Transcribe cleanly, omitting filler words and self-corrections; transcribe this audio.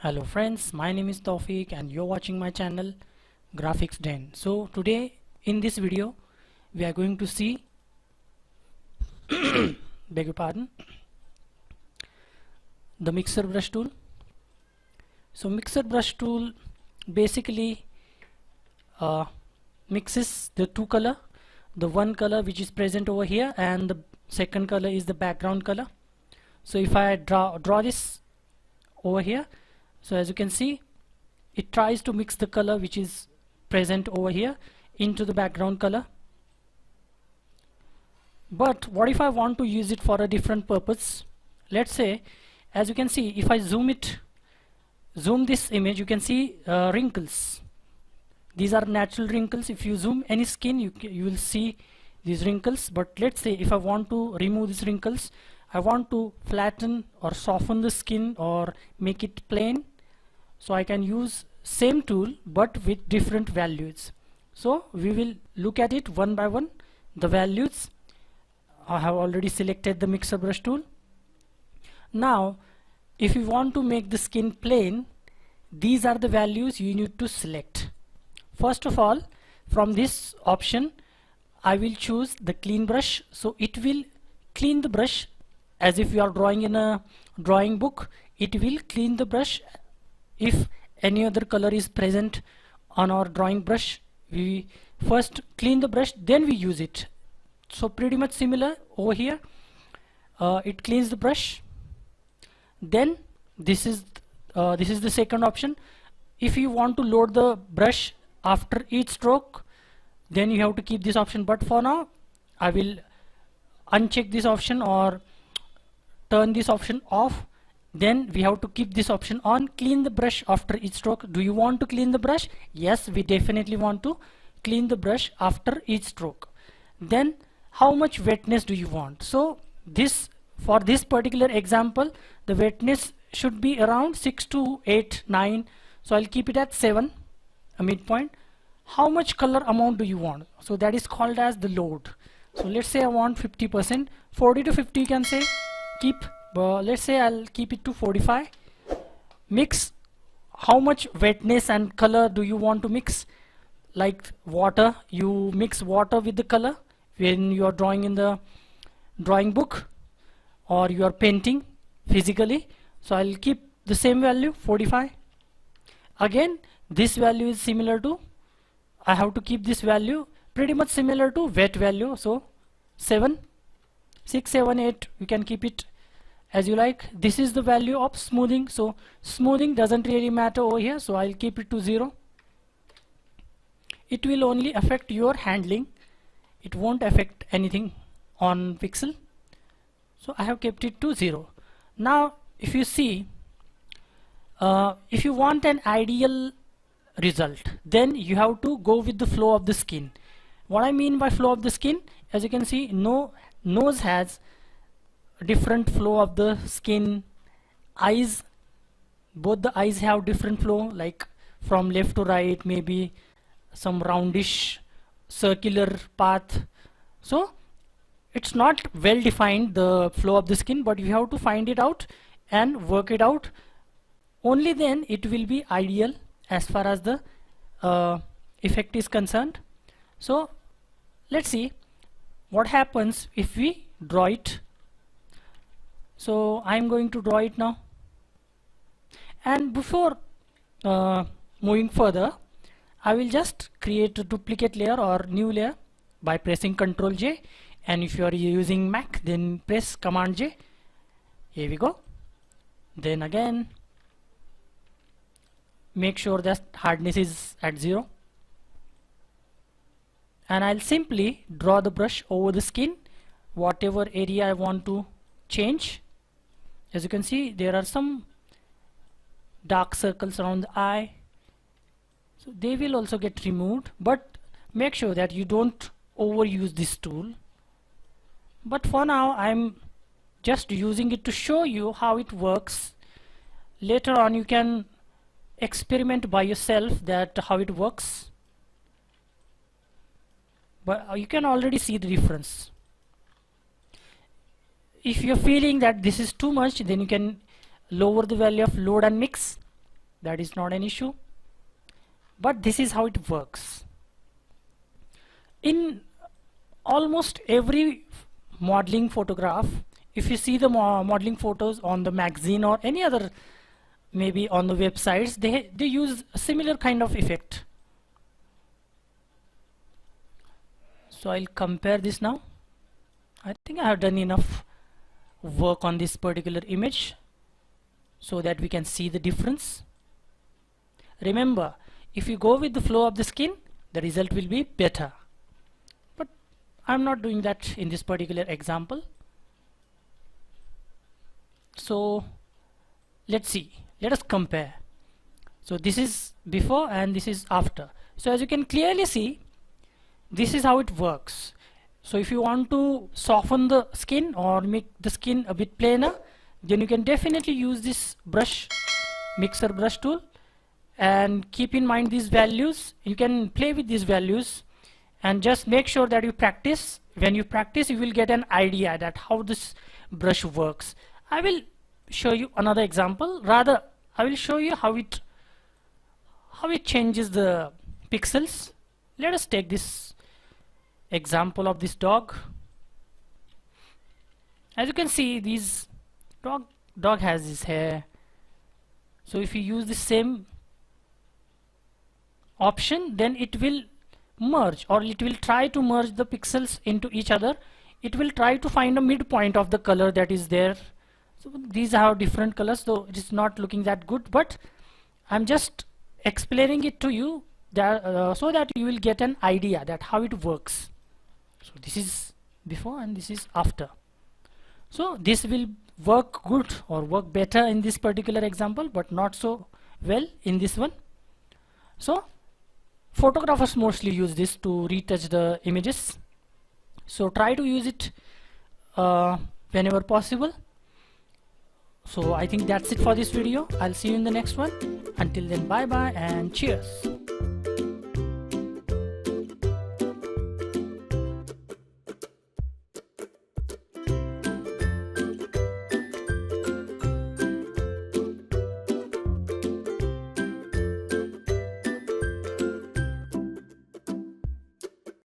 Hello friends, my name is Tawfiq and you're watching my channel Graphics Den. So today in this video we are going to see beg your pardon, the mixer brush tool. So mixer brush tool basically mixes the two color, the one color which is present over here and the second color is the background color. So if I draw this over here, so as you can see it tries to mix the color which is present over here into the background color. But what if I want to use it for a different purpose? Let's say, as you can see, if I zoom this image, you can see wrinkles. These are natural wrinkles. If you zoom any skin, you will see these wrinkles. But let's say if I want to remove these wrinkles, I want to flatten or soften the skin or make it plain, so I can use same tool but with different values. So we will look at it one by one. The values, I have already selected the mixer brush tool. Now if you want to make the skin plain, these are the values you need to select. First of all, from this option I will choose the clean brush, so it will clean the brush as if you are drawing in a drawing book. It will clean the brush. If any other color is present on our drawing brush, we first clean the brush, then we use it. So pretty much similar over here. It cleans the brush. Then this is the second option. If you want to load the brush after each stroke, then you have to keep this option, but for now I will uncheck this option or turn this option off. Then we have to keep this option on, clean the brush after each stroke. Do you want to clean the brush? Yes, we definitely want to clean the brush after each stroke. Then how much wetness do you want? So this, for this particular example, the wetness should be around 6 to 8, 9. So I'll keep it at 7, a midpoint. How much color amount do you want? So that is called as the load. So let's say I want 50%, 40 to 50 you can say, keep. Let's say I'll keep it to 45. Mix, how much wetness and color do you want to mix? Like water, you mix water with the color when you are drawing in the drawing book or you are painting physically. So I'll keep the same value, 45. Again, this value is similar to, I have to keep this value pretty much similar to wet value, so 7, 6, 7, 8, you can keep it as you like. This is the value of smoothing, so smoothing doesn't really matter over here, so I'll keep it to 0. It will only affect your handling, it won't affect anything on pixel, so I have kept it to 0. Now if you see, if you want an ideal result, then you have to go with the flow of the skin. What I mean by flow of the skin, as you can see, nose has different flow of the skin. Eyes, both the eyes have different flow, like from left to right, maybe some roundish circular path. So it's not well defined, the flow of the skin, but you have to find it out and work it out. Only then it will be ideal as far as the effect is concerned. So let's see what happens if we draw it. So I'm going to draw it now, and before moving further, I will just create a duplicate layer or new layer by pressing Ctrl J, and if you are using Mac, then press Command J. Here we go. Then again make sure that hardness is at 0, and I'll simply draw the brush over the skin, whatever area I want to change. As you can see, there are some dark circles around the eye, so they will also get removed, but make sure that you don't overuse this tool. But for now I'm just using it to show you how it works. Later on you can experiment by yourself that how it works, but you can already see the difference. If you're feeling that this is too much, then you can lower the value of load and mix. that is not an issue, but this is how it works. In almost every modeling photograph, if you see the modeling photos on the magazine or any other, maybe on the websites, they use a similar kind of effect. So I'll compare this now. I think I have done enough work on this particular image so that we can see the difference. Remember, if you go with the flow of the skin, the result will be better. But I'm not doing that in this particular example. So let's see, let us compare. So this is before and this is after. So as you can clearly see, this is how it works. So if you want to soften the skin or make the skin a bit plainer, then you can definitely use this brush, mixer brush tool, and keep in mind these values. You can play with these values and just make sure that you practice. When you practice, you will get an idea that how this brush works. I will show you another example. Rather, I will show you how it changes the pixels. Let us take this example of this dog. As you can see, this dog has this hair. So if you use the same option, then it will merge, or it will try to merge the pixels into each other. It will try to find a midpoint of the color that is there. So these have different colors, so it is not looking that good, but I'm just explaining it to you that, so that you will get an idea that how it works. So this is before and this is after. So this will work good or work better in this particular example, but not so well in this one. So photographers mostly use this to retouch the images. So try to use it whenever possible. So I think that's it for this video. I'll see you in the next one. Until then, bye bye and cheers.